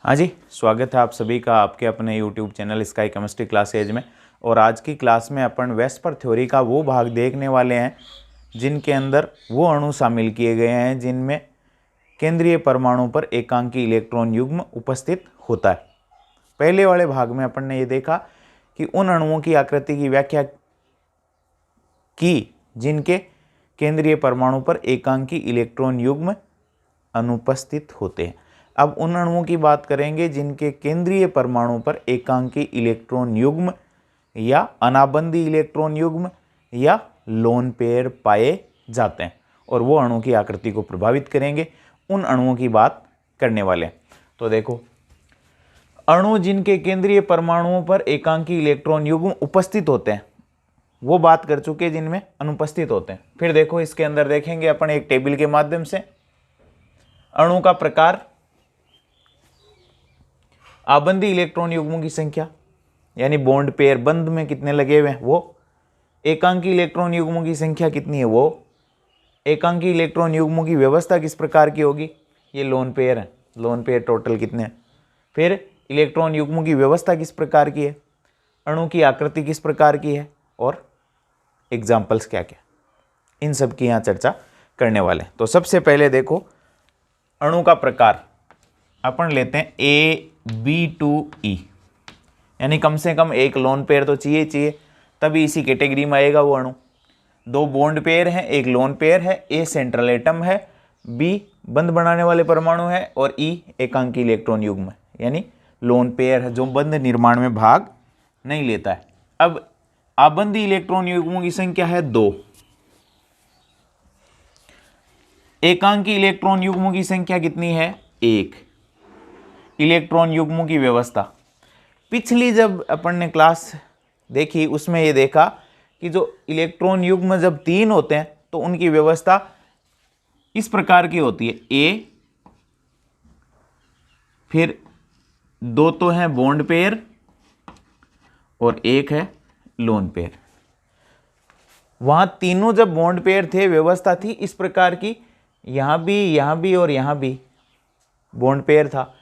हाँ जी, स्वागत है आप सभी का आपके अपने YouTube channel sky chemistry classes में। और आज की क्लास में अपन वेस्पर थ्योरी का वो भाग देखने वाले हैं जिनके अंदर वो अणु शामिल किए गए हैं जिनमें केंद्रीय परमाणु पर एकांकी इलेक्ट्रॉन युग्म उपस्थित होता है। पहले वाले भाग में अपन ने ये देखा कि उन अणुओं की आकृति की व्याख्या की जिनके केंद्रीय परमाणु पर एकांकी इलेक्ट्रॉन युग्म अनुपस्थित होते हैं। अब उन अणुओं की बात करेंगे जिनके केंद्रीय परमाणु पर एकांकी इलेक्ट्रॉन युग्म या अनाबंधी इलेक्ट्रॉन युग्म या लोन पेयर पाए जाते हैं और वो अणु की आकृति को प्रभावित करेंगे। उन अणुओं की बात करने वाले हैं। तो देखो, अणु जिनके केंद्रीय परमाणुओं पर एकांकी इलेक्ट्रॉन युग्म उपस्थित होते हैं वो बात कर चुके, जिनमें अनुपस्थित होते हैं। फिर देखो, इसके अंदर देखेंगे अपन एक टेबल के माध्यम से अणु का प्रकार, आबंधी इलेक्ट्रॉन युग्मों की संख्या यानी बॉन्ड पेयर बंध में कितने लगे हुए हैं वो, एकांकी इलेक्ट्रॉन युग्मों की संख्या कितनी है वो, एकांकी इलेक्ट्रॉन युग्मों की व्यवस्था किस प्रकार की होगी, ये लोन पेयर है, लोन पेयर टोटल कितने हैं, फिर इलेक्ट्रॉन युग्मों की व्यवस्था किस प्रकार की है, अणु की आकृति किस प्रकार की है और एग्जाम्पल्स क्या क्या, इन सब की यहाँ चर्चा करने वाले हैं। तो सबसे पहले देखो, अणु का प्रकार अपन लेते हैं AB2E, यानी कम से कम एक लोन पेयर तो चाहिए, तभी इसी कैटेगरी में आएगा वो अणु। दो बॉन्ड पेयर हैं, एक लोन पेयर है, A सेंट्रल एटम है, B बंध बनाने वाले परमाणु है और E एकांकी इलेक्ट्रॉन युग्म है, यानी लोन पेयर है जो बंध निर्माण में भाग नहीं लेता है। अब आबंधी इलेक्ट्रॉन युग्मों की संख्या है 2, एकांकी इलेक्ट्रॉन युग्मों की संख्या कितनी है 1। इलेक्ट्रॉन युग्मों की व्यवस्था, पिछली जब अपन ने क्लास देखी उसमें ये देखा कि जो इलेक्ट्रॉन युग्म जब 3 होते हैं तो उनकी व्यवस्था इस प्रकार की होती है, A, फिर 2 तो हैं बॉन्ड पेयर और 1 है लोन पेयर। वहां तीनों जब बॉन्ड पेयर थे व्यवस्था थी इस प्रकार की, यहां भी और यहां भी बॉन्ड पेयर था।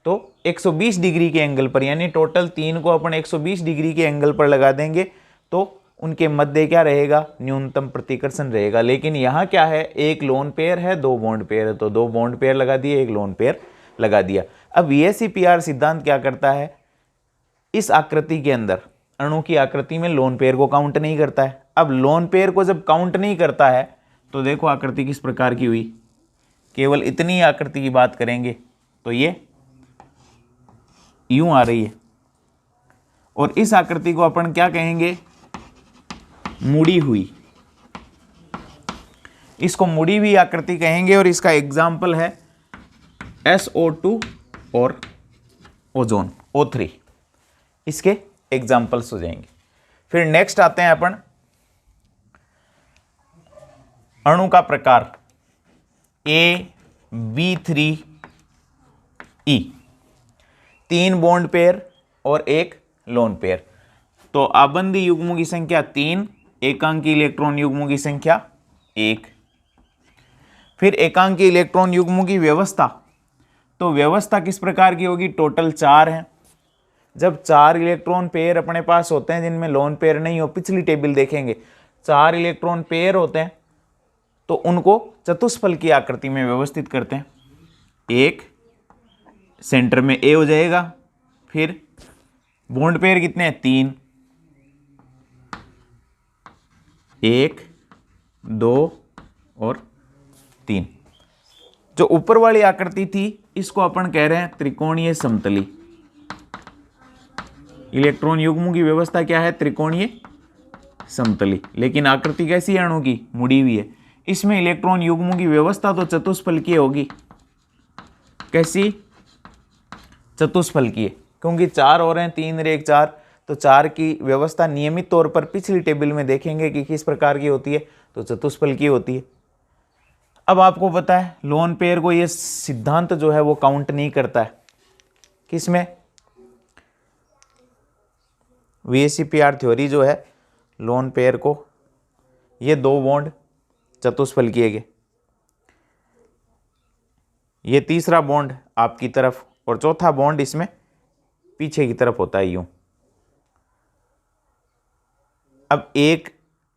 तो 120 डिग्री के एंगल पर, यानी टोटल 3 को अपन 120 डिग्री के एंगल पर लगा देंगे तो उनके मध्य क्या रहेगा, न्यूनतम प्रतिकर्षण रहेगा। लेकिन यहाँ क्या है, एक लोन पेयर है, 2 बॉन्ड पेयर है, तो 2 बॉन्ड पेयर लगा दिए, एक लोन पेयर लगा दिया। अब VSEPR सिद्धांत क्या करता है, इस आकृति के अंदर अणु की आकृति में लोन पेयर को काउंट नहीं करता है। अब लोन पेयर को जब काउंट नहीं करता है तो देखो आकृति किस प्रकार की हुई, केवल इतनी आकृति की बात करेंगे तो ये यूं आ रही है और इस आकृति को अपन क्या कहेंगे, मुड़ी हुई, इसको मुड़ी हुई आकृति कहेंगे। और इसका एग्जाम्पल है SO2 और ओजोन O3, इसके एग्जाम्पल्स हो जाएंगे। फिर नेक्स्ट आते हैं अपन अणु का प्रकार AB3E, 3 बॉन्ड पेयर और 1 लोन पेयर। तो आबंधी युग्मों की संख्या 3, एकांकी इलेक्ट्रॉन युग्मों की संख्या 1। फिर एकांकी इलेक्ट्रॉन युग्मों की व्यवस्था, तो व्यवस्था किस प्रकार की होगी, टोटल 4 है। जब 4 इलेक्ट्रॉन पेयर अपने पास होते हैं जिनमें लोन पेयर नहीं हो, पिछली टेबल देखेंगे 4 इलेक्ट्रॉन पेयर होते हैं तो उनको चतुष्फल की आकृति में व्यवस्थित करते हैं। एक सेंटर में A हो जाएगा, फिर बॉन्ड पेयर कितने हैं 3, 1, 2 और 3। जो ऊपर वाली आकृति थी इसको अपन कह रहे हैं त्रिकोणीय समतली। इलेक्ट्रॉन युग्मों की व्यवस्था क्या है, त्रिकोणीय समतली, लेकिन आकृति कैसी है अणु की, मुड़ी हुई है। इसमें इलेक्ट्रॉन युग्मों की व्यवस्था तो चतुष्फलकीय होगी, कैसी, चतुष्फलकीय, क्योंकि 4 और हैं, 3 और 1 4, तो 4 की व्यवस्था नियमित तौर पर पिछली टेबल में देखेंगे कि किस प्रकार की होती है, तो चतुष्फलकीय होती है। अब आपको पता है लोन पेयर को ये सिद्धांत जो है वो काउंट नहीं करता है, किसमें, VSEPR थ्योरी जो है लोन पेयर को, ये 2 बॉन्ड चतुष्फलकीय के, ये तीसरा बॉन्ड आपकी तरफ और चौथा बॉन्ड इसमें पीछे की तरफ होता है यूं। अब एक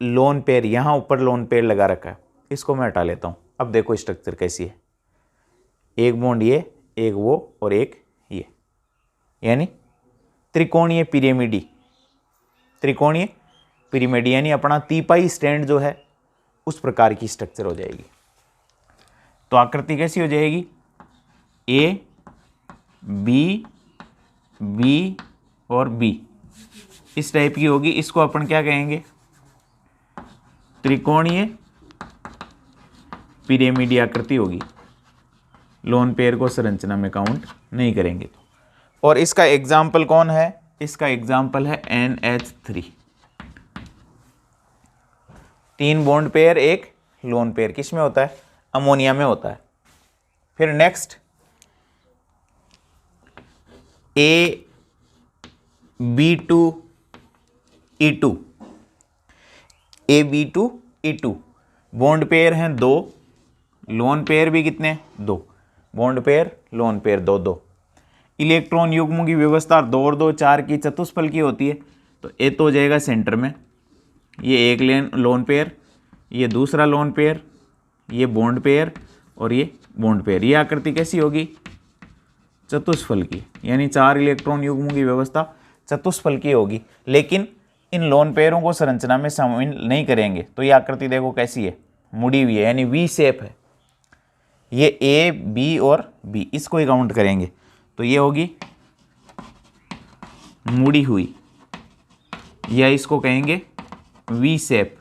लोन पेयर यहां ऊपर लोन पेयर लगा रखा है, इसको मैं हटा लेता हूं। अब देखो स्ट्रक्चर कैसी है, एक बॉन्ड ये, एक वो और एक ये, यानी त्रिकोणीय पिरामिडी, त्रिकोणीय पिरामिडी यानी अपना तीपाई स्टैंड जो है उस प्रकार की स्ट्रक्चर हो जाएगी। तो आकृति कैसी हो जाएगी, ए बी बी और बी, इस टाइप की होगी। इसको अपन क्या कहेंगे, त्रिकोणीय पिरामिडी आकृति होगी। लोन पेयर को संरचना में काउंट नहीं करेंगे तो। और इसका एग्जाम्पल कौन है, इसका एग्जाम्पल है NH3, 3 बॉन्ड पेयर एक लोन पेयर, किस में होता है, अमोनिया में होता है। फिर next AB2E2, AB2E2 bond pair हैं 2, लोन पेयर भी कितने, 2, bond pair lone pair 2 2। Electron युग्मों की व्यवस्था 2 और 2 4 की चतुष्फल की होती है। तो ए तो हो जाएगा सेंटर में, ये एक लोन पेयर, ये दूसरा लोन पेयर, ये बॉन्ड पेयर और ये बॉन्ड पेयर। ये आकृति कैसी होगी, चतुष्फल की, यानी 4 इलेक्ट्रॉन युग्मों की व्यवस्था चतुष्फल की होगी। लेकिन इन लोन पेयरों को संरचना में शामिल नहीं करेंगे तो ये आकृति देखो कैसी है, मुड़ी हुई है, यानी वी शेप है। ये ए बी और बी, इसको ही काउंट करेंगे तो ये होगी मुड़ी हुई, या इसको कहेंगे वी शेप।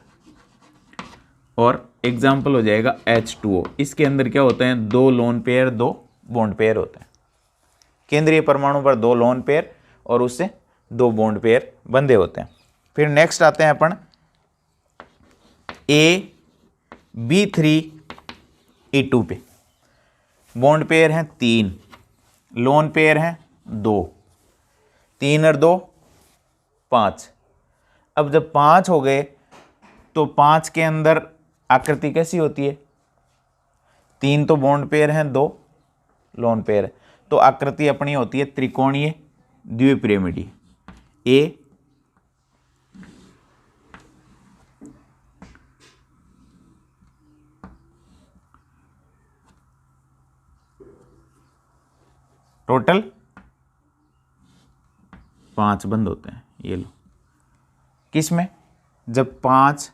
और एग्जाम्पल हो जाएगा H2O। इसके अंदर क्या होते हैं, 2 लोन पेयर 2 बॉन्ड पेयर होते हैं। केंद्रीय परमाणु पर 2 लोन पेयर और उससे 2 बॉन्ड पेयर बंधे होते हैं। फिर नेक्स्ट आते हैं अपन AB3E2 पे। बॉन्ड पेयर हैं 3, लोन पेयर हैं 2, 3 और 2 5। अब जब 5 हो गए तो 5 के अंदर आकृति कैसी होती है, 3 तो बॉन्ड पेयर हैं 2 लोन पेयर है, तो आकृति अपनी होती है त्रिकोणीय द्विपिरामिडी। ए टोटल 5 बंद होते हैं, ये लो, किस में, जब 5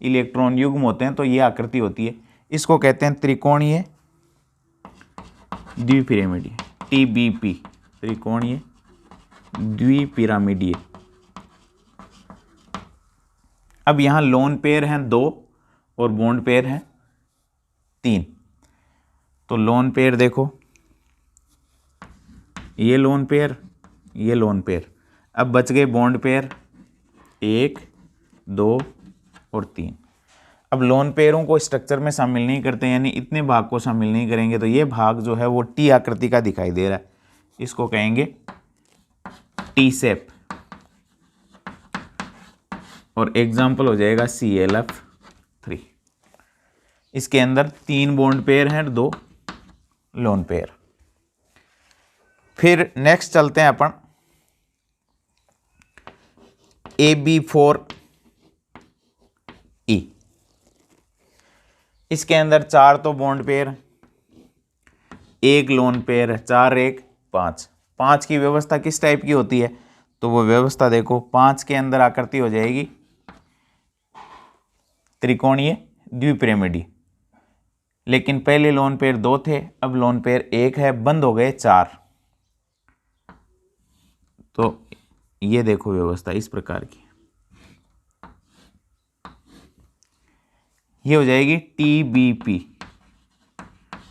इलेक्ट्रॉन युग्म होते हैं तो ये आकृति होती है। इसको कहते हैं त्रिकोणीय द्विपिरामिडी, TBP, त्रिकोणीय द्विपिरामिडीय। अब यहां लोन पेयर हैं 2 और बॉन्ड पेयर हैं 3। तो लोन पेयर देखो, ये लोन पेयर, ये लोन पेयर। अब बच गए बॉन्ड पेयर 1 2 और 3। अब लोन पेयरों को स्ट्रक्चर में शामिल नहीं करते, यानी इतने भाग को शामिल नहीं करेंगे तो ये भाग जो है वो टी आकृति का दिखाई दे रहा है, इसको कहेंगे टी शेप। और एग्जाम्पल हो जाएगा ClF3। इसके अंदर 3 बॉन्ड पेयर हैं 2 लोन पेयर। फिर नेक्स्ट चलते हैं अपन AB4E। इसके अंदर 4 तो बॉन्ड पेयर, 1 लोन पेयर है, 4 1 5। 5 की व्यवस्था किस टाइप की होती है, तो वो व्यवस्था देखो, 5 के अंदर आकृति हो जाएगी त्रिकोणीय द्विपिरामिडी। लेकिन पहले लोन पेयर 2 थे, अब लोन पेयर 1 है, बंद हो गए 4। तो ये देखो व्यवस्था इस प्रकार की, ये हो जाएगी TBP,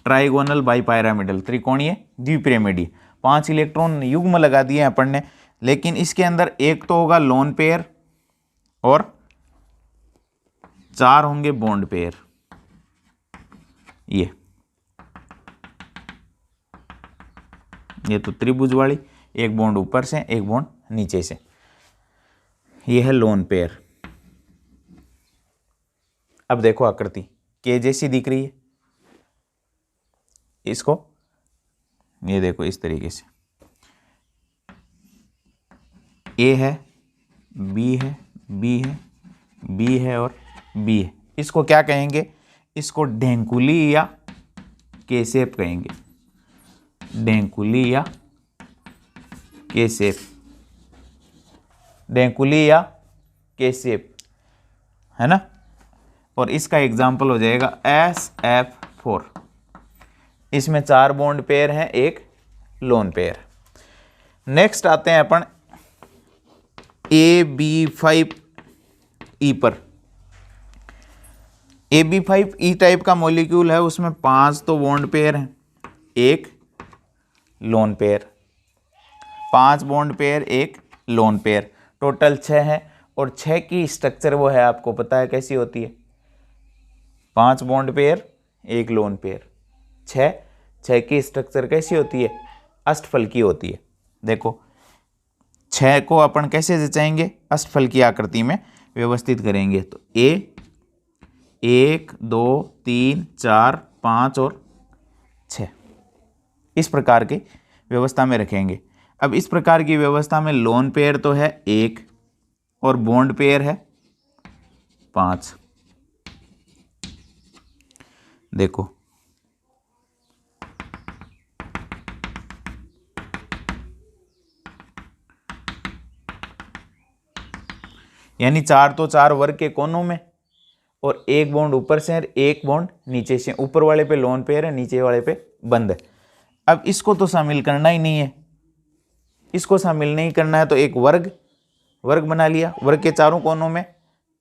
ट्राइगोनल बाइपिरामिडल, त्रिकोणीय द्विपिरामिडी। 5 इलेक्ट्रॉन युग्म लगा दिए अपन ने, लेकिन इसके अंदर 1 तो होगा लोन पेयर और 4 होंगे बॉन्ड पेयर। ये तो त्रिभुज वाली, एक बॉन्ड ऊपर से एक बॉन्ड नीचे से, ये है लोन पेयर। अब देखो आकृति के जैसी दिख रही है, इसको ये देखो इस तरीके से, ए है, बी है, बी है, बी है और बी है। इसको क्या कहेंगे? इसको ढेंकुली या के शेप कहेंगे, ढेंकुली या के शेप, ढेंकुली या के शेप, है ना। और इसका एग्जाम्पल हो जाएगा SF4। इसमें 4 बॉन्ड पेयर हैं, एक लोन पेयर। नेक्स्ट आते हैं अपन AB5E पर। AB5E टाइप का मॉलिक्यूल है, उसमें 5 तो बॉन्ड पेयर हैं, एक लोन पेयर, 5 बॉन्ड पेयर, एक लोन पेयर, टोटल 6 है। और 6 की स्ट्रक्चर वो है, आपको पता है कैसी होती है, 5 बॉन्ड पेयर, एक लोन पेयर, 6 की स्ट्रक्चर कैसी होती है? अष्टफलकी होती है। देखो 6 को अपन कैसे जचाएंगे? अष्टफल की आकृति में व्यवस्थित करेंगे। तो ए 1 2 3 4 5 और 6 इस प्रकार की व्यवस्था में रखेंगे। अब इस प्रकार की व्यवस्था में लोन पेयर तो है 1 और बॉन्ड पेयर है 5। देखो यानी 4 तो 4 वर्ग के कोनों में, और एक बॉन्ड ऊपर से है, एक बॉन्ड नीचे से। ऊपर वाले पे लोन पेयर है, नीचे वाले पे बंद है। अब इसको तो शामिल करना ही नहीं है, इसको शामिल नहीं करना है तो एक वर्ग बना लिया। वर्ग के चारों कोनों में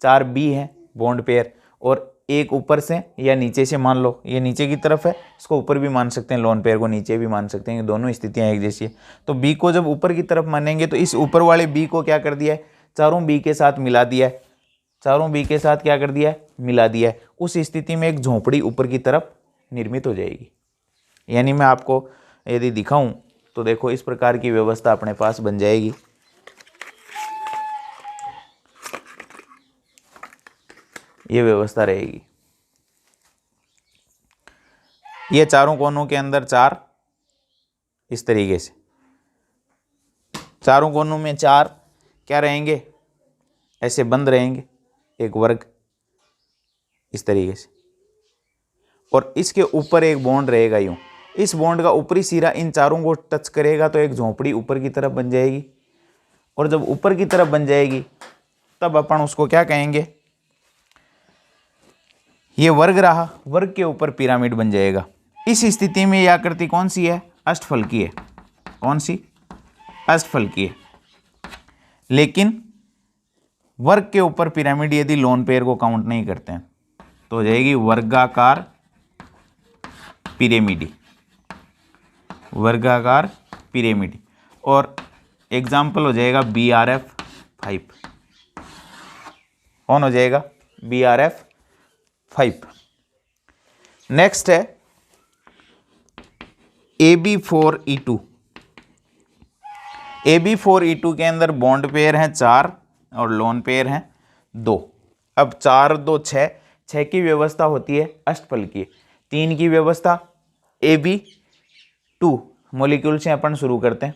4 बी है बॉन्ड पेयर, और एक ऊपर से या नीचे से, मान लो ये नीचे की तरफ है, इसको ऊपर भी मान सकते हैं, लोन पेयर को नीचे भी मान सकते हैं, दोनों स्थितियां एक जैसी है। तो बी को जब ऊपर की तरफ मानेंगे तो इस ऊपर वाले बी को क्या कर दिया है? चारों बी के साथ मिला दिया है, चारों बी के साथ क्या कर दिया है? मिला दिया है। उस स्थिति में एक झोंपड़ी ऊपर की तरफ निर्मित हो जाएगी। यानी मैं आपको यदि दिखाऊं तो देखो इस प्रकार की व्यवस्था अपने पास बन जाएगी। ये व्यवस्था रहेगी। ये चारों कोनों के अंदर 4 इस तरीके से, चारों कोनों में 4 क्या रहेंगे? ऐसे बंद रहेंगे, एक वर्ग इस तरीके से। और इसके ऊपर एक बॉन्ड रहेगा यूं, इस बॉन्ड का ऊपरी सिरा इन चारों को टच करेगा तो एक झोंपड़ी ऊपर की तरफ बन जाएगी। और जब ऊपर की तरफ बन जाएगी तब अपन उसको क्या कहेंगे? ये वर्ग रहा, वर्ग के ऊपर पिरामिड बन जाएगा। इस स्थिति में यह आकृति कौन सी है? अष्टफलकीय है। कौन सी? अष्टफलकीय है। लेकिन वर्ग के ऊपर पिरामिड यदि लोन पेयर को काउंट नहीं करते हैं तो हो जाएगी वर्गाकार पिरामिडी, वर्गाकार पिरामिड। और एग्जाम्पल हो जाएगा BRF5। कौन हो जाएगा? BRF5। नेक्स्ट है AB4E2। AB4E2 के अंदर बॉन्ड पेयर हैं 4 और लोन पेयर हैं 2। अब 4 2 6 की व्यवस्था होती है अष्टफलकीय। 3 की व्यवस्था AB2 मॉलिक्यूल से अपन शुरू करते हैं।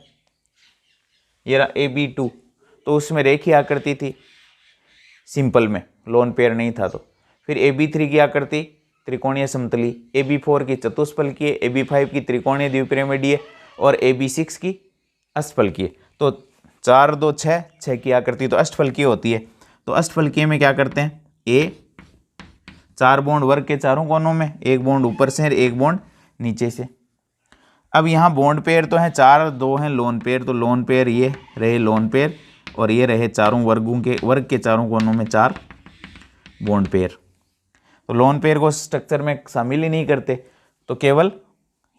ये रहा AB2, तो उसमें रेखीय आकृति थी सिंपल में, लोन पेयर नहीं था। तो फिर AB3 की आकृति त्रिकोणीय समतली, AB4 की चतुष्फलकीय, AB5 की त्रिकोणीय द्विपिरामिडीय और AB6 की अष्टफलकीय। तो 4 2 6 की आकृति तो अष्टफलकीय होती है। तो अष्टफलकीय में क्या करते हैं? ए 4 बॉन्ड वर्ग के चारों कोनों में, एक बॉन्ड ऊपर से, एक बॉन्ड नीचे से। अब यहाँ बॉन्ड पेयर तो हैं 4, 2 हैं लोन पेयर। तो लोन पेयर ये रहे लोन पेयर, और ये रहे चारों वर्ग के चारों कोनों में 4 बॉन्ड पेयर। तो लोन पेयर को स्ट्रक्चर में शामिल ही नहीं करते, तो केवल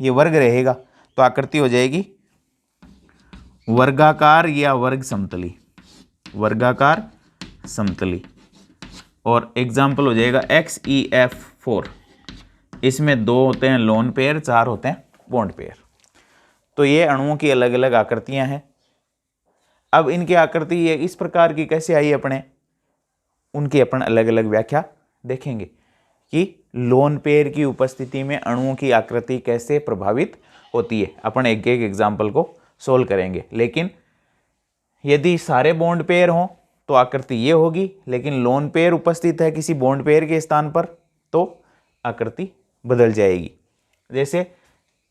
ये वर्ग रहेगा। तो आकृति हो जाएगी वर्गाकार या वर्ग समतली, वर्गाकार समतली। और एग्जाम्पल हो जाएगा XEF4। इसमें 2 होते हैं लोन पेयर, 4 होते हैं बॉन्ड पेयर। तो ये अणुओं की अलग अलग आकृतियां हैं। अब इनकी आकृति ये इस प्रकार की कैसे आई अपने, उनकी अपन अलग अलग व्याख्या देखेंगे कि लोन पेयर की उपस्थिति में अणुओं की आकृति कैसे प्रभावित होती है। अपन एक एक एग्जाम्पल को सोल्व करेंगे, लेकिन यदि सारे बॉन्ड पेयर हों तो आकृति ये होगी, लेकिन लोन पेयर उपस्थित है किसी बॉन्ड पेयर के स्थान पर तो आकृति बदल जाएगी। जैसे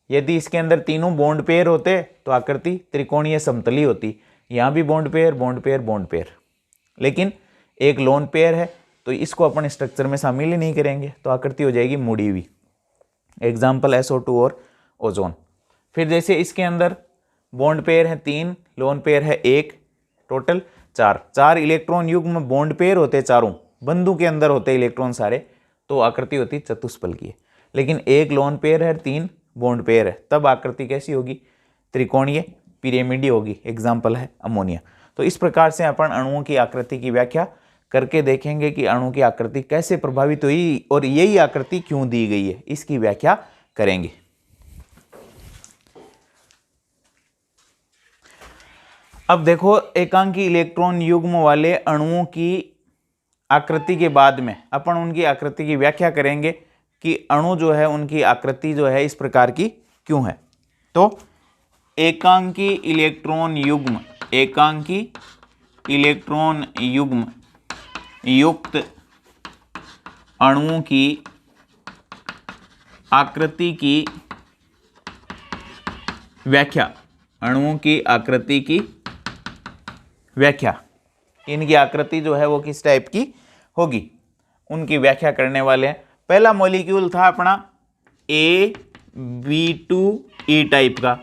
यदि इसके अंदर तीनों बॉन्ड पेयर होते तो आकृति त्रिकोणीय समतली होती। यहाँ भी bond pair bond pair bond pair, लेकिन एक लोन पेयर है तो इसको अपन स्ट्रक्चर में शामिल ही नहीं करेंगे, तो आकृति हो जाएगी मुड़ी हुई। एग्जाम्पल SO2 और ओजोन। फिर जैसे इसके अंदर बॉन्ड पेयर है 3, लोन पेयर है 1, टोटल 4 इलेक्ट्रॉन युग्म बॉन्ड पेयर होते, चारों बंधु के अंदर होते इलेक्ट्रॉन सारे, तो आकृति होती चतुष्फल की है। लेकिन एक लोन पेयर है 3 बॉन्ड पेयर है, तब आकृति कैसी होगी? त्रिकोणीय पिरामिडीय होगी। एग्जाम्पल है अमोनिया। तो इस प्रकार से अपन अणुओं की आकृति की व्याख्या करके देखेंगे कि अणु की आकृति कैसे प्रभावित हुई और यही आकृति क्यों दी गई है, इसकी व्याख्या करेंगे। अब देखो, एकांकी इलेक्ट्रॉन युग्म वाले अणुओं की आकृति के बाद में अपन उनकी आकृति की व्याख्या करेंगे कि अणु जो है उनकी आकृति जो है इस प्रकार की क्यों है। तो एकांकी इलेक्ट्रॉन युग्म युक्त अणुओं की आकृति की व्याख्या, इनकी आकृति जो है वो किस टाइप की होगी, उनकी व्याख्या करने वाले हैं। पहला मॉलिक्यूल था अपना AB2E टाइप का,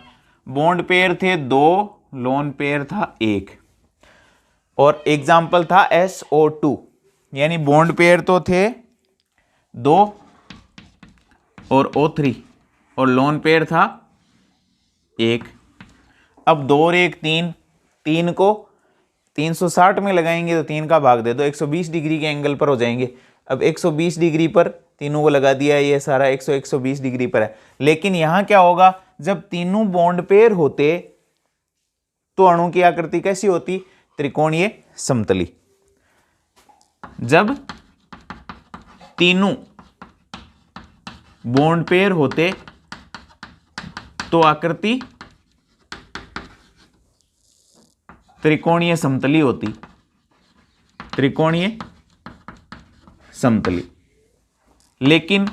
बॉन्ड पेयर थे 2, लोन पेयर था 1, और एग्जाम्पल था SO2, यानी बॉन्ड पेयर तो थे 2 और O3 और लोन पेयर था 1। अब 2 और 1 3 को 360 में लगाएंगे तो 3 का भाग दे दो, 120 डिग्री के एंगल पर हो जाएंगे। अब 120 डिग्री पर तीनों को लगा दिया, ये सारा 120 डिग्री पर है। लेकिन यहां क्या होगा, जब तीनों बॉन्ड पेयर होते तो अणु की आकृति कैसी होती? त्रिकोणीय समतली। जब तीनों बॉन्ड पेयर होते तो आकृति त्रिकोणीय समतली होती, त्रिकोणीय समतली। लेकिन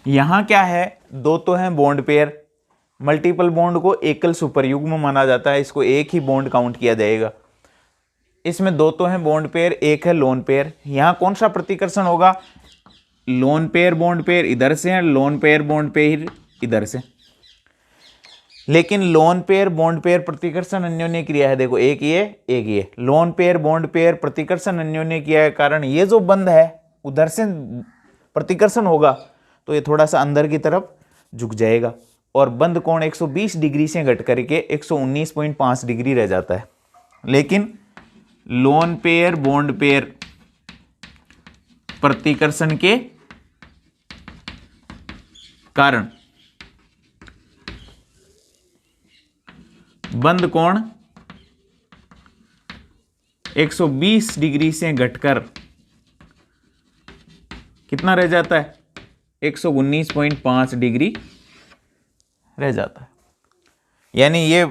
यहां क्या है, 2 तो हैं बॉन्ड पेयर, मल्टीपल बॉन्ड को एकल सुपरयुग्म माना जाता है, इसको एक ही बॉन्ड काउंट किया जाएगा। इसमें 2 तो हैं बॉन्ड पेयर, एक है लोन पेयर। यहां कौन सा प्रतिकर्षण होगा? लोन पेयर बॉन्ड पेयर इधर से है, लोन पेयर बॉन्ड पेयर इधर से। लेकिन लोन पेयर बॉन्ड पेयर प्रतिकर्षण अन्योन्य क्रिया है, देखो एक ये लोन पेयर बॉन्ड पेयर प्रतिकर्षण अन्योन्य क्रिया के कारण ये जो बंध है उधर से प्रतिकर्षण होगा तो ये थोड़ा सा अंदर की तरफ झुक जाएगा और बंध कोण 120 डिग्री से घट करके 119.5 डिग्री रह जाता है। लेकिन लोन पेयर बॉन्ड पेयर प्रतिकर्षण के कारण बंध कोण 120 डिग्री से घटकर कितना रह जाता है? 119.5 डिग्री रह जाता है। यानी ये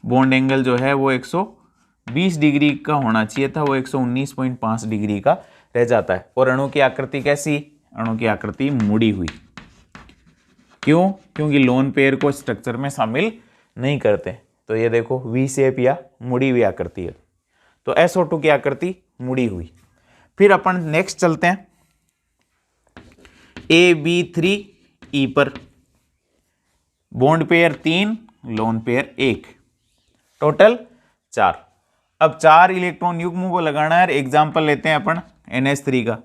बॉन्ड एंगल जो है वो 120 डिग्री का होना चाहिए था, वो 119.5 डिग्री का रह जाता है। और अणु की आकृति कैसी? अणु की आकृति मुड़ी हुई। क्यों? क्योंकि लोन पेयर को स्ट्रक्चर में शामिल नहीं करते। तो ये देखो वी शेप या मुड़ी हुई आकृति है। तो SO2 की आकृति मुड़ी हुई। फिर अपन नेक्स्ट चलते हैं AB3E पर, bond pair 3, lone pair 1, total 4। अब 4 इलेक्ट्रॉन युग्मों को लगाना है। एग्जाम्पल लेते हैं अपन NH3 का।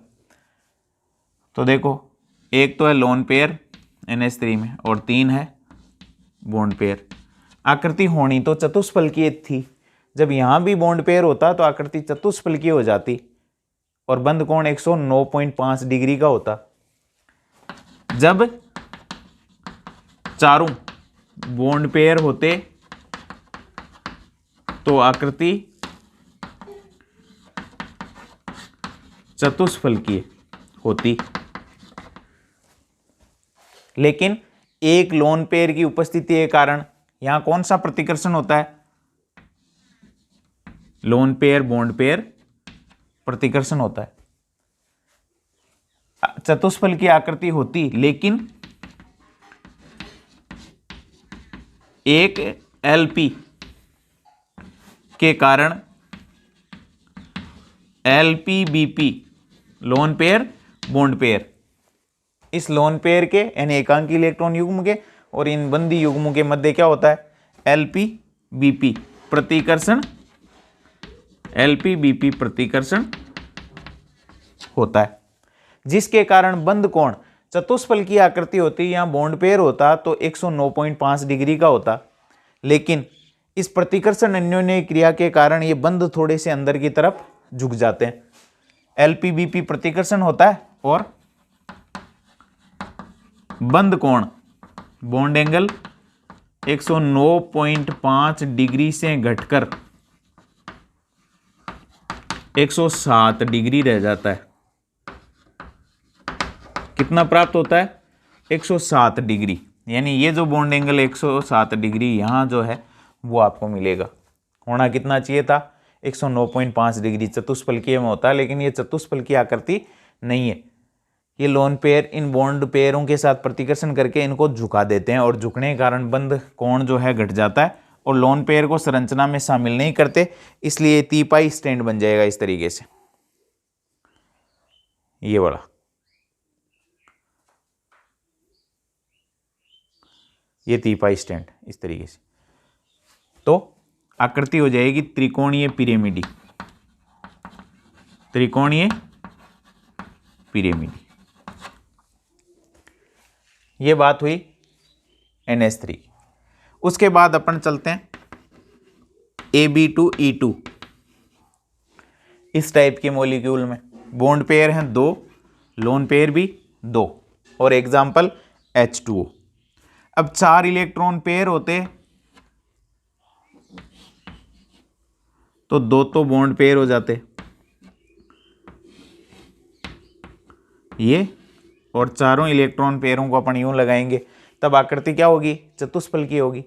तो देखो एक तो है लोन पेयर NH3 में और 3 है बॉन्ड पेयर। आकृति होनी तो चतुष्फलकीय थी, जब यहां भी बॉन्ड पेयर होता तो आकृति चतुष्फलकीय हो जाती और बंध कोण 109.5 डिग्री का होता। जब चारों बॉन्ड पेयर होते तो आकृति चतुष्फलकीय होती। लेकिन एक लोन पेयर की उपस्थिति के कारण यहां कौन सा प्रतिकर्षण होता है? लोन पेयर बॉन्ड पेयर प्रतिकर्षण होता है। चतुष्फल की आकृति होती, लेकिन एक एलपी के कारण एलपीबीपी लोन पेयर बॉन्ड पेयर, इस लोन पेयर के यानी एकांकी इलेक्ट्रॉन युग्म के और इन बंदी युग्मों के मध्य क्या होता है? एलपीबीपी प्रतिकर्षण, एलपीबीपी प्रतिकर्षण होता है, जिसके कारण बंद कोण चतुष्फल की आकृति होती, यहां बॉन्ड पेयर होता तो 109.5 डिग्री का होता, लेकिन इस प्रतिकर्षण अन्योन्य क्रिया के कारण ये बंद थोड़े से अंदर की तरफ झुक जाते हैं। एलपीबीपी प्रतिकर्षण होता है और बंद कोण बॉन्ड एंगल 109.5 डिग्री से घटकर 107 डिग्री रह जाता है। कितना प्राप्त होता है? 107 डिग्री, यानी ये जो बॉन्ड एंगल 107 डिग्री यहां जो है वो आपको मिलेगा। होना कितना चाहिए था? 109.5 डिग्री चतुष्फलकीय में होता है, लेकिन ये चतुष्फल की आकृति नहीं है। ये लोन पेयर इन बॉन्ड पेयरों के साथ प्रतिकर्षण करके इनको झुका देते हैं और झुकने के कारण बंद कोण जो है घट जाता है और लोन पेयर को संरचना में शामिल नहीं करते, इसलिए तीपाई स्टैंड बन जाएगा इस तरीके से, ये वाला। ये तीपाई स्टैंड इस तरीके से, तो आकृति हो जाएगी त्रिकोणीय पिरामिडी, त्रिकोणीय पिरामिडी। ये बात हुई NH3। उसके बाद अपन चलते हैं Ab2E2, इस टाइप के मॉलिक्यूल में बॉन्ड पेयर हैं 2, लोन पेयर भी 2 और एग्जाम्पल H2O। अब 4 इलेक्ट्रॉन पेयर होते तो 2 तो बॉन्ड पेयर हो जाते, ये और चारों इलेक्ट्रॉन पेयरों को अपन यूं लगाएंगे, तब आकृति क्या होगी? चतुष्फल की होगी।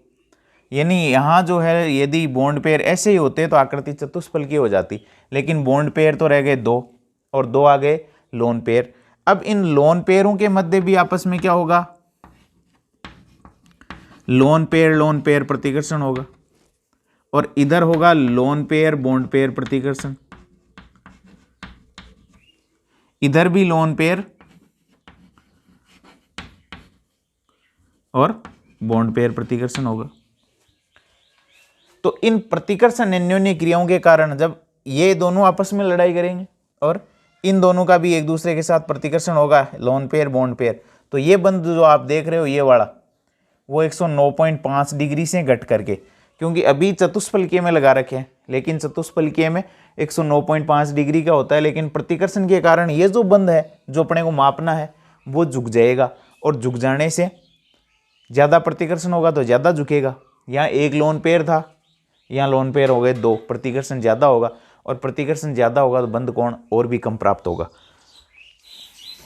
यानी यहां जो है यदि बॉन्ड पेयर ऐसे ही होते तो आकृति चतुष्फल की हो जाती, लेकिन बॉन्ड पेयर तो रह गए 2 और 2 आ गए लोन पेयर। अब इन लोन पेयरों के मध्य भी आपस में क्या होगा? लोन पेयर प्रतिकर्षण होगा और इधर होगा लोन पेयर बॉन्ड पेयर प्रतिकर्षण, इधर भी लोन पेयर और बॉन्ड पेयर प्रतिकर्षण होगा। तो इन प्रतिकर्षण अन्योन्य क्रियाओं के कारण जब ये दोनों आपस में लड़ाई करेंगे और इन दोनों का भी एक दूसरे के साथ प्रतिकर्षण होगा, लोन पेयर बॉन्ड पेयर, तो ये बंद जो आप देख रहे हो ये वाला वो 109.5 डिग्री से घट करके, क्योंकि अभी चतुष्फलकीय में लगा रखे हैं, लेकिन चतुष्फलकीय में 109.5 डिग्री का होता है, लेकिन प्रतिकर्षण के कारण ये जो बंद है जो अपने को मापना है वो झुक जाएगा और झुक जाने से ज़्यादा प्रतिकर्षण होगा तो ज़्यादा झुकेगा। यहाँ एक लोन पेयर था, यहाँ लोन पेयर हो गए 2, प्रतिकर्षण ज़्यादा होगा और प्रतिकर्षण ज़्यादा होगा तो बंद कोण और भी कम प्राप्त होगा।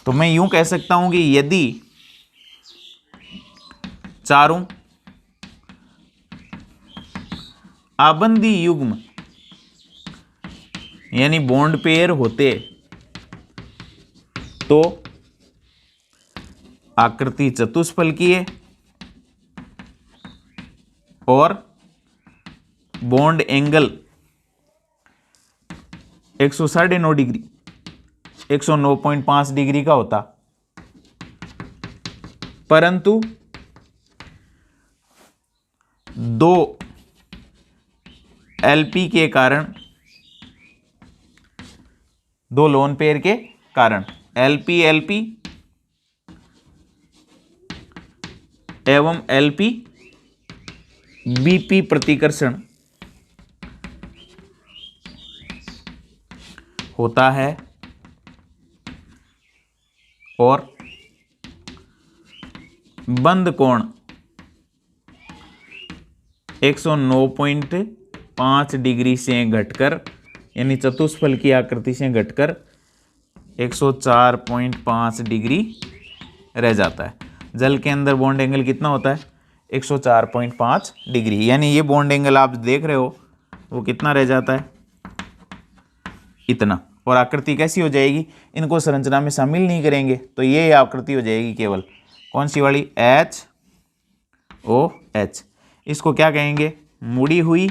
तो मैं यूं कह सकता हूं कि यदि चारों आबंदी युग्म यानी बॉन्ड पेयर होते तो आकृति चतुष्फलकीय और बॉन्ड एंगल 109.5 डिग्री 109.5 डिग्री का होता, परंतु 2 LP के कारण, 2 लोन पेयर के कारण LP एवं LP-BP प्रतिकर्षण होता है और बंद कोण 109.5 डिग्री से घटकर यानी चतुष्फल की आकृति से घटकर 104.5 डिग्री रह जाता है, जल के अंदर बॉन्ड एंगल कितना होता है 104.5 डिग्री, यानी ये बॉन्ड एंगल आप देख रहे हो वो कितना रह जाता है, इतना। और आकृति कैसी हो जाएगी, इनको संरचना में शामिल नहीं करेंगे तो ये आकृति हो जाएगी केवल कौन सी वाली, HOH। इसको क्या कहेंगे, मुड़ी हुई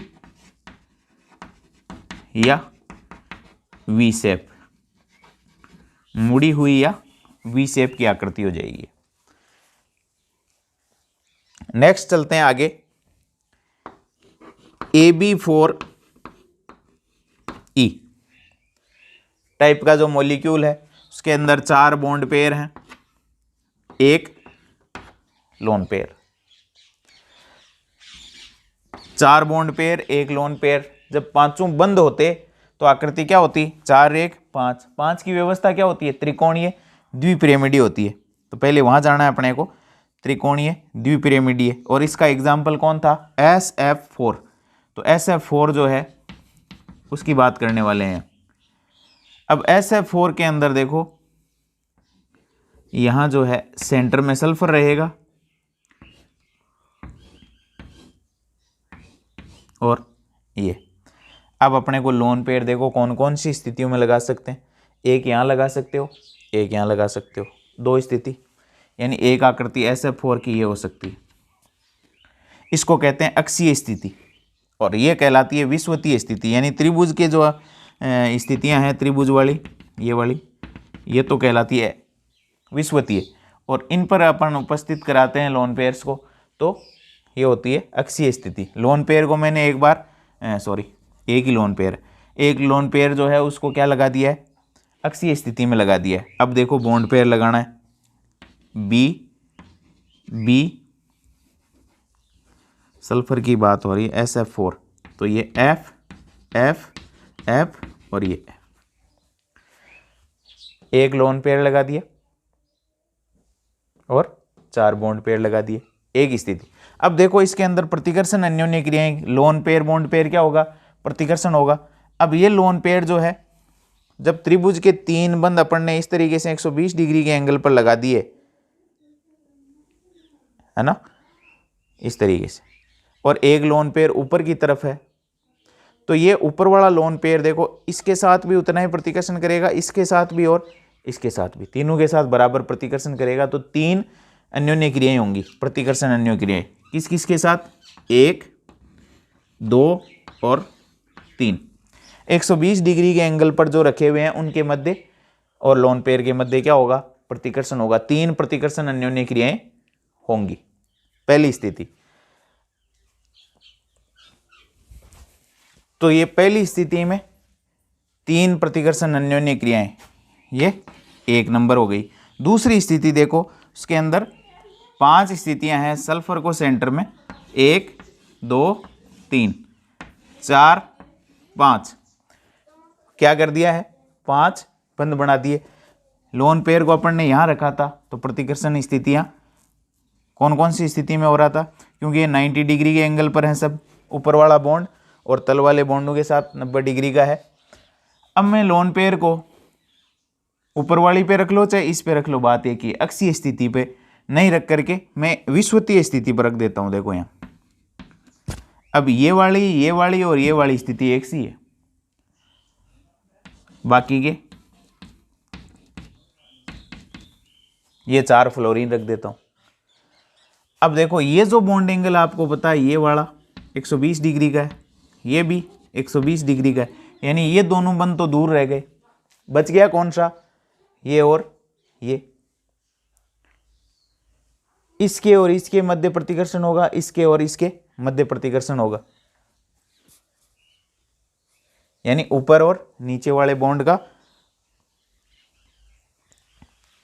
या वी शेप, मुड़ी हुई या वी शेप की आकृति हो जाएगी। नेक्स्ट चलते हैं आगे, AB4E टाइप का जो मॉलिक्यूल है उसके अंदर 4 बॉन्ड पेयर हैं, एक लोन पेयर, 4 बॉन्ड पेयर एक लोन पेयर। जब पांचों बंद होते तो आकृति क्या होती, 4 1 5, 5 की व्यवस्था क्या होती है, त्रिकोणीय द्विपिरामिडीय होती है। तो पहले वहां जाना है अपने को, त्रिकोणीय द्विपिरामिडीय। और इसका एग्जाम्पल कौन था, SF4। तो SF4 जो है उसकी बात करने वाले हैं। अब SF4 के अंदर देखो, यहां जो है सेंटर में सल्फर रहेगा और ये। अब अपने को लोन पेयर देखो कौन कौन सी स्थितियों में लगा सकते हैं, एक यहां लगा सकते हो, एक यहां लगा सकते हो, 2 स्थिति, यानी एक आकृति SF4 की ये हो सकती है। इसको कहते हैं अक्षीय स्थिति और ये कहलाती है विषुवतीय स्थिति, यानी त्रिभुज के जो स्थितियां हैं, त्रिभुज वाली ये वाली, ये तो कहलाती है विषुवतीय, और इन पर अपन उपस्थित कराते हैं लोन पेयर्स को, तो ये होती है अक्षीय स्थिति। लोन पेयर को मैंने एक बार एक ही लोन पेयर, एक लोन पेयर जो है उसको क्या लगा दिया है, अक्षीय स्थिति में लगा दिया है। अब देखो बॉन्ड पेयर लगाना है, B सल्फर की बात हो रही है, SF4, तो ये F F F और ये F, एक लोन पेयर लगा दिया और 4 बॉन्ड पेयर लगा दिए, एक स्थिति। अब देखो इसके अंदर प्रतिकर्षण अन्योन्य क्रियाएं, लोन पेयर बॉन्ड पेयर क्या होगा, प्रतिकर्षण होगा। अब ये लोन पेयर जो है, जब त्रिभुज के 3 बंद अपन ने इस तरीके से 120 डिग्री के एंगल पर लगा दिए है ना, इस तरीके से, और एक लोन पेयर ऊपर की तरफ है, तो ये ऊपर वाला लोन पेयर देखो इसके साथ भी उतना ही प्रतिकर्षण करेगा, इसके साथ भी और इसके साथ भी, तीनों के साथ बराबर प्रतिकर्षण करेगा। तो 3 अन्योन्य क्रियाएं होंगी, प्रतिकर्षण अन्योन्य क्रियाएं, किस किस के साथ, 1 2 और 3, 120 डिग्री के एंगल पर जो रखे हुए हैं उनके मध्य और लोन पेयर के मध्य क्या होगा, प्रतिकर्षण होगा। 3 प्रतिकर्षण अन्योन्य क्रियाएं होंगी, पहली स्थिति। तो ये पहली स्थिति में 3 प्रतिकर्षण अन्योन्य क्रियाएं, ये 1 नंबर हो गई। दूसरी स्थिति देखो, उसके अंदर 5 स्थितियां हैं, सल्फर को सेंटर में, 1 2 3 4 5, क्या कर दिया है, 5 बंद बना दिए। लोन पेयर को अपन ने यहां रखा था, तो प्रतिकर्षण स्थितियां कौन कौन सी स्थिति में हो रहा था, क्योंकि ये 90 डिग्री के एंगल पर है सब, ऊपर वाला बॉन्ड और तल वाले बॉन्डों के साथ 90 डिग्री का है। अब मैं लोन पेयर को ऊपर वाली पे रख लो चाहे इस पे रख लो, बात एक ही, अक्षीय स्थिति पे नहीं रख करके मैं विषुवतीय स्थिति पर रख देता हूं। देखो यहाँ, अब ये वाली और ये वाली स्थिति एक सी है, बाकी के ये 4 फ्लोरीन रख देता हूं। अब देखो ये जो बॉन्ड एंगल आपको पता है, ये वाला 120 डिग्री का है, ये भी 120 डिग्री का है, यानी ये दोनों बंद तो दूर रह गए, बच गया कौन सा, ये और ये। इसके और इसके मध्य प्रतिकर्षण होगा, इसके और इसके मध्य प्रतिकर्षण होगा, यानी ऊपर और नीचे वाले बॉन्ड का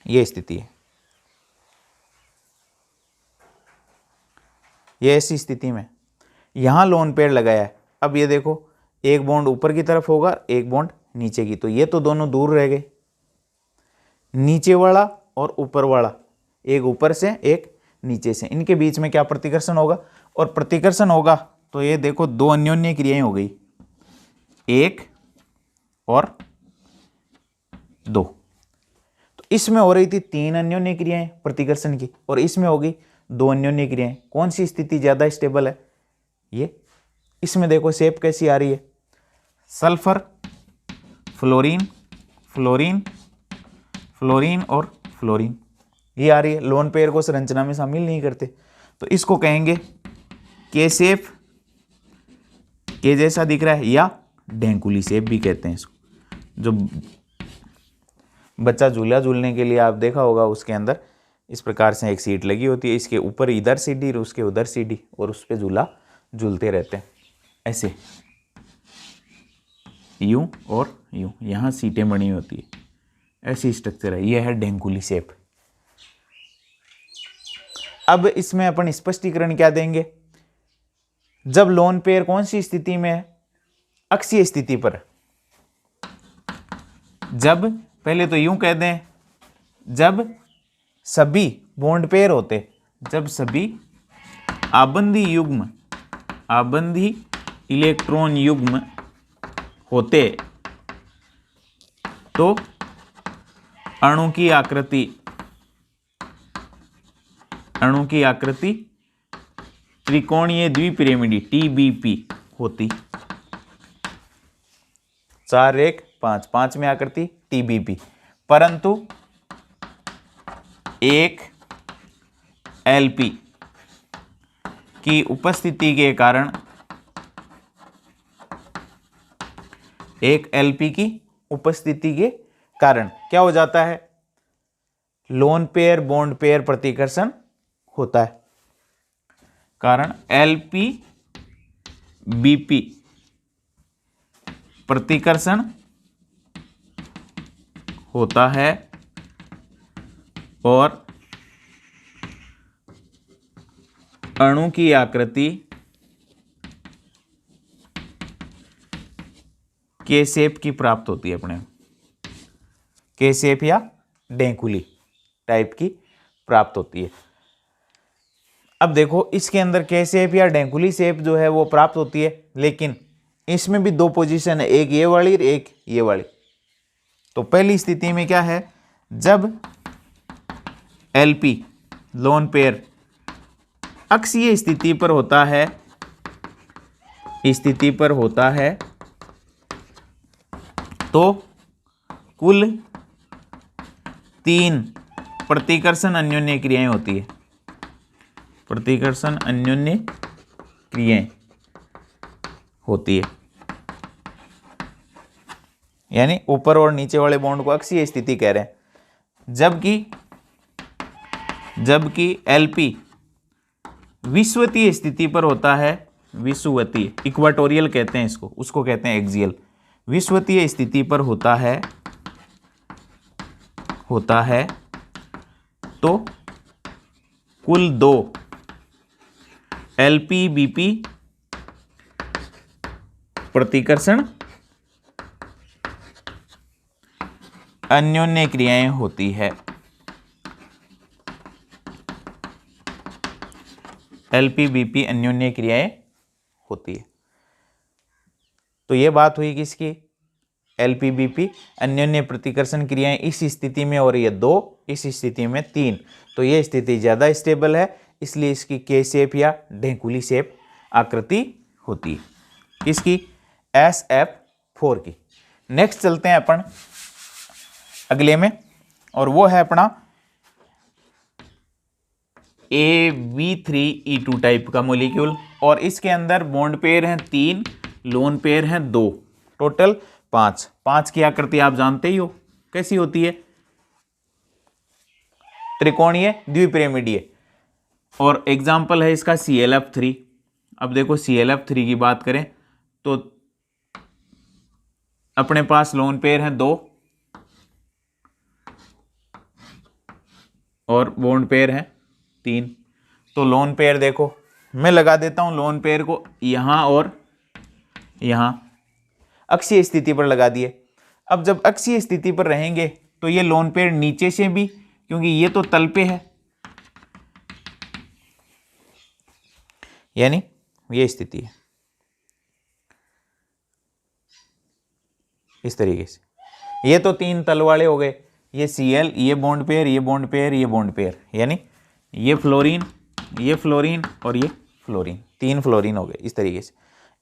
ये स्थिति है। ये ऐसी स्थिति में यहां लोन पेयर लगाया है। अब ये देखो, एक बॉन्ड ऊपर की तरफ होगा, एक बॉन्ड नीचे की, तो ये तो दोनों दूर रह गए, नीचे वाला और ऊपर वाला, एक ऊपर से एक नीचे से, इनके बीच में क्या प्रतिकर्षण होगा, और प्रतिकर्षण होगा तो ये देखो 2 अन्योन्य क्रियाएं हो गई, 1 और 2। तो इसमें हो रही थी 3 अन्योन्य क्रियाएं प्रतिकर्षण की और इसमें होगी 2 अन्योन्य क्रियाएं। कौन सी स्थिति ज्यादा स्टेबल है? ये। इसमें देखो शेप कैसी आ रही है, सल्फर, फ्लोरीन, फ्लोरीन, फ्लोरीन और फ्लोरीन, ये आ रही है। लोन पेयर को संरचना में शामिल नहीं करते, तो इसको कहेंगे के शेप, के जैसा दिख रहा है, या ढेंकुली शेप भी कहते हैं इसको। जो बच्चा झूला झूलने के लिए आप देखा होगा, उसके अंदर इस प्रकार से एक सीट लगी होती है, इसके ऊपर इधर सीढ़ी, उसके उधर सीढ़ी, और उस पर झूला झूलते रहते हैं ऐसे, यूं और यूं, यहाँ सीटें बनी होती है, ऐसी स्ट्रक्चर है। यह है ढेंकुली शेप। अब इसमें अपन स्पष्टीकरण क्या देंगे? जब लोन पेयर कौन सी स्थिति में है? अक्षीय स्थिति पर। जब, पहले तो यूं कह दें, जब सभी बॉन्ड पेयर होते, जब सभी आबंधी युग्म, आबंधी इलेक्ट्रॉन युग्म होते, तो अणु की आकृति, अणु की आकृति त्रिकोणीय द्विपिरामिडी TBP होती। 4 1 5, 5 में आकृति TBP। परंतु एक LP की उपस्थिति के कारण, एक LP की उपस्थिति के कारण क्या हो जाता है? लोन पेयर बॉन्ड पेयर प्रतिकर्षण होता है। कारण LP BP प्रतिकर्षण होता है और अणु की आकृति के शेप की प्राप्त होती है अपने, के शेप या ढेंकुली टाइप की प्राप्त होती है। अब देखो इसके अंदर के शेप या ढेंकुली शेप जो है वो प्राप्त होती है, लेकिन इसमें भी 2 पोजीशन है, एक ये वाली और एक ये वाली। तो पहली स्थिति में क्या है? जब LP लोन पेयर अक्षीय स्थिति पर होता है, स्थिति पर होता है, तो कुल 3 प्रतिकर्षण अन्योन्य क्रियाएं होती है। प्रतिकर्षण अन्योन्य क्रियाएं होती है, यानी ऊपर और नीचे वाले बॉन्ड को अक्षीय स्थिति कह रहे हैं। जबकि LP विषुवतीय स्थिति पर होता है, विषुवतीय, इक्वाटोरियल कहते हैं इसको, उसको कहते हैं एक्सियल। विषुवतीय स्थिति पर होता है तो कुल 2 LP BP प्रतिकर्षण अन्योन्य क्रियाएं होती है। LP BP अन्योन्य क्रियाएं होती है। तो ये बात हुई किसकी? LP BP अन्योन्य प्रतिकर्षण क्रियाएं इस स्थिति में हो रही है 2, इस स्थिति में 3। तो ये स्थिति ज्यादा स्टेबल है, इसलिए इसकी के शेप या ढेंकुली शेप आकृति होती है। किसकी? SF4 की। नेक्स्ट चलते हैं अपन अगले में, और वो है अपना AB3E2 टाइप का मॉलिक्यूल, और इसके अंदर बॉन्ड पेयर हैं 3, लोन पेयर हैं 2, टोटल 5। 5 की आकृति आप जानते ही हो कैसी होती है, त्रिकोणीय द्विपिरामिडीय। और एग्जाम्पल है इसका ClF3। अब देखो ClF3 की बात करें तो अपने पास लोन पेयर हैं 2 और बॉन्ड पेयर हैं 3। तो लोन पेयर देखो, मैं लगा देता हूं लोन पेयर को यहां और यहां, अक्षीय स्थिति पर लगा दिए। अब जब अक्षीय स्थिति पर रहेंगे तो ये लोन पेयर नीचे से भी, क्योंकि ये तो तल पे है, यानी ये स्थिति है इस तरीके से। ये तो 3 तल वाले हो गए, ये Cl, ये बॉन्ड पेयर, ये बॉन्ड पेयर, ये बॉन्ड पेयर, यानी ये फ्लोरीन और ये फ्लोरीन, 3 फ्लोरीन हो गए इस तरीके से।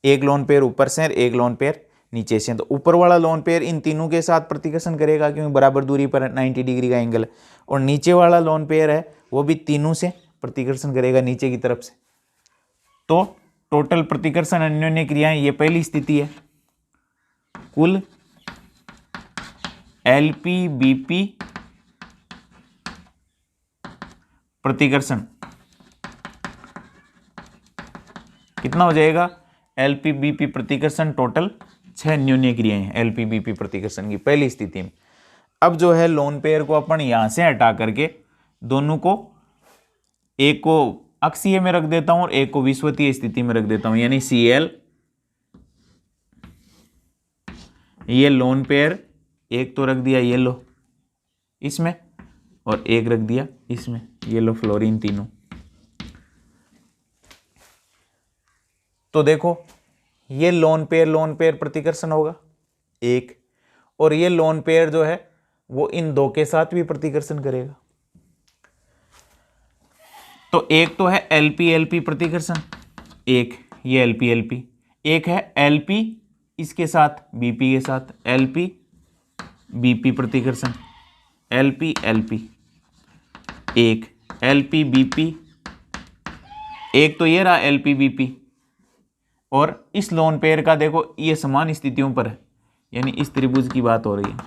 एक लोन पेयर ऊपर से और एक लोन पेयर नीचे से। तो ऊपर वाला लोन पेयर इन तीनों के साथ प्रतिकर्षण करेगा क्योंकि बराबर दूरी पर 90 डिग्री का एंगल है, और नीचे वाला लोन पेयर है वो भी तीनों से प्रतिकर्षण करेगा नीचे की तरफ से। तो टोटल प्रतिकर्षण अन्योन्य क्रियाएं, ये पहली स्थिति है, कुल LPBP प्रतिकर्षण कितना हो जाएगा? LPBP प्रतिकर्षण टोटल 6 अन्योन्य क्रियाएं हैं LPBP प्रतिकर्षण की पहली स्थिति में। अब जो है लोन पेयर को अपन यहां से हटा करके दोनों को, एक को अक्षीय में रख देता हूं और एक को विषुवतीय स्थिति में रख देता हूं, यानी Cl, ये लोन पेयर एक तो रख दिया ये लो इसमें, और एक रख दिया इसमें, ये लो फ्लोरीन तीनों। तो देखो ये लोन पेयर प्रतिकर्षण होगा एक, और ये लोन पेयर जो है वो इन दो के साथ भी प्रतिकर्षण करेगा। तो एक तो है LP प्रतिकर्षण, एक ये LP, एक है LP इसके साथ BP के साथ LPBP प्रतिकर्षण, LP एक LPBP, एक तो ये रहा LPBP, और इस लोन पेयर का देखो ये समान स्थितियों पर है, यानी इस त्रिभुज की बात हो रही है,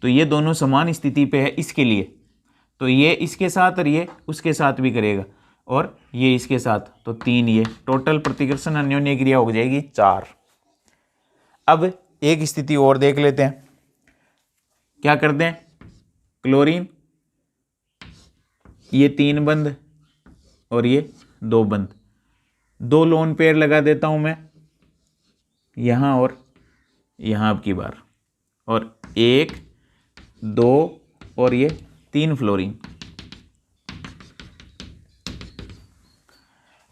तो ये दोनों समान स्थिति पे है इसके लिए, तो ये इसके साथ और ये उसके साथ भी करेगा, और ये इसके साथ, तो 3, ये टोटल प्रतिकर्षण अन्योन्य क्रिया हो जाएगी 4। अब एक स्थिति और देख लेते हैं, क्या करते हैं, क्लोरीन ये 3 बंद और ये 2 बंद, 2 लोन पेयर लगा देता हूं मैं यहां और यहां अब की बार, और 1 2 और ये 3 फ्लोरीन।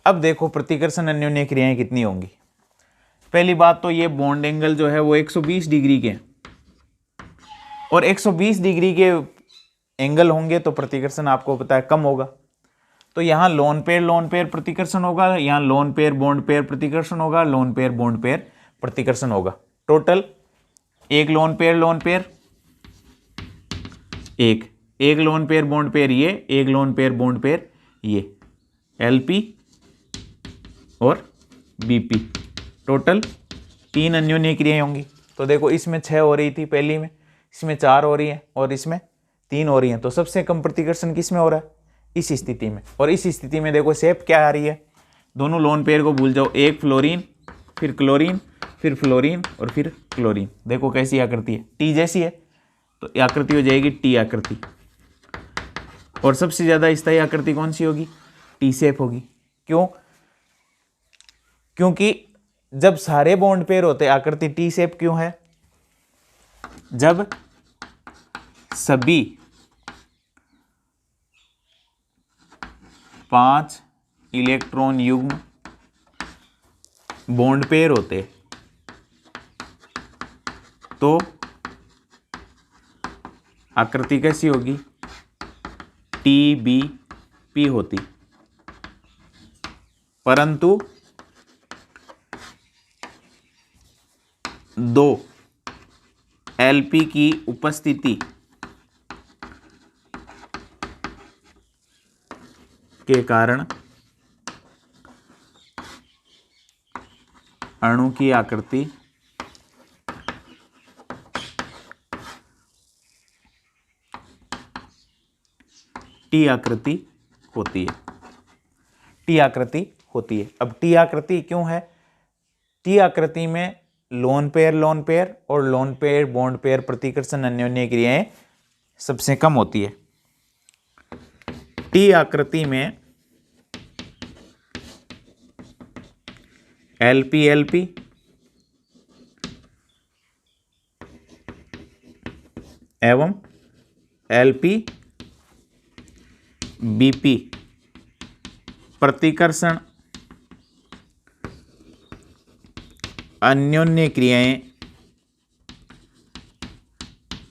अब देखो प्रतिकर्षण अन्योन्य क्रियाएं कितनी होंगी। पहली बात तो ये बॉन्ड एंगल जो है वो 120 डिग्री के, और 120 डिग्री के एंगल होंगे तो प्रतिकर्षण आपको पता है कम होगा। तो यहाँ लोन पेयर प्रतिकर्षण होगा, यहाँ लोन पेयर बॉन्ड पेयर प्रतिकर्षण होगा, लोन पेयर बॉन्ड पेयर प्रतिकर्षण होगा। टोटल एक लोन पेयर एक लोन पेयर बॉन्ड पेयर ये, एक लोन पेयर बॉन्ड पेयर ये, LP और BP, टोटल 3 अन्योन्य क्रियाएं होंगी। तो देखो इसमें 6 हो रही थी पहली में, इसमें 4 हो रही है और इसमें 3 हो रही है, तो सबसे कम प्रतिकर्षण किस में हो रहा है? इस स्थिति में। और इस स्थिति में देखो शेप क्या आ रही है, दोनों लोन पेयर को भूल जाओ, एक फ्लोरीन फिर क्लोरीन फिर फ्लोरीन और फिर क्लोरीन। देखो कैसी आकृति है, टी जैसी है, तो आकृति हो जाएगी टी आकृति। और सबसे ज्यादा स्थायी आकृति कौन सी होगी? टी शेप होगी। क्यों? क्योंकि जब सारे बॉन्ड पेयर होते आकृति टी शेप क्यों है? जब सभी 5 इलेक्ट्रॉन युग्म बॉन्ड पेयर होते तो आकृति कैसी होगी? TBP होती। परंतु 2 LP की उपस्थिति के कारण अणु की आकृति टी आकृति होती है। टी आकृति होती है। अब टी आकृति क्यों है? टी आकृति में लोन पेयर और लोन पेयर बॉन्ड पेयर प्रतिकर्षण अन्योन्य क्रियाएं सबसे कम होती है। टी आकृति में LP एवं LPBP प्रतिकर्षण अन्योन्य क्रियाएं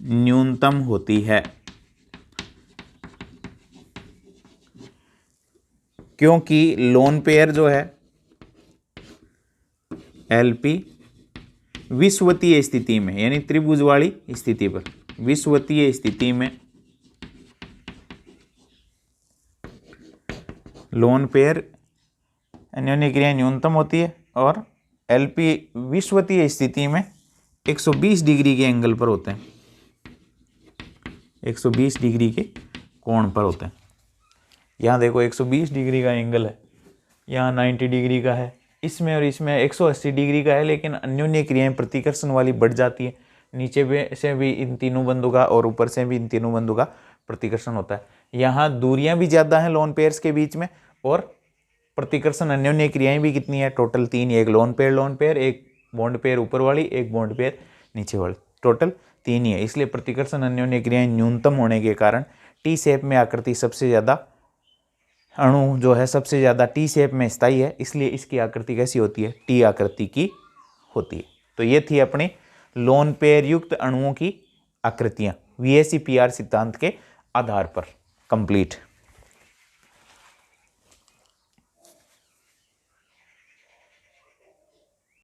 न्यूनतम होती है, क्योंकि लोन पेयर जो है एलपी विषुवतीय स्थिति में यानी त्रिभुज वाली स्थिति पर, विषुवतीय स्थिति में लोन पेयर अन्योन्य क्रिया न्यूनतम होती है और एलपी विषुवतीय स्थिति में 120 डिग्री के एंगल पर होते हैं, 120 डिग्री के कोण पर होते हैं। यहाँ देखो 120 डिग्री का एंगल है, यहाँ 90 डिग्री का है, इसमें और इसमें 180 डिग्री का है, लेकिन अन्योन्य क्रियाएं प्रतिकर्षण वाली बढ़ जाती है। नीचे से भी इन तीनों बंधों का और ऊपर से भी इन तीनों बंधों का प्रतिकर्षण होता है। यहाँ दूरियां भी ज़्यादा हैं लोन पेयर्स के बीच में, और प्रतिकर्षण अन्योन्य क्रियाएं भी कितनी है, टोटल 3, एक लोन पेयर, एक बॉन्ड पेयर ऊपर वाली, एक बॉन्ड पेयर नीचे वाली, टोटल 3 ही है। इसलिए प्रतिकर्षण अन्योन्य क्रियाएं न्यूनतम होने के कारण टी शेप में आकृति सबसे ज़्यादा, अणु जो है सबसे ज़्यादा टी शेप में स्थायी है, इसलिए इसकी आकृति कैसी होती है, टी आकृति की होती है। तो ये थी अपनी लोन पेयर युक्त अणुओं की आकृतियाँ VAC PR सिद्धांत के आधार पर कंप्लीट।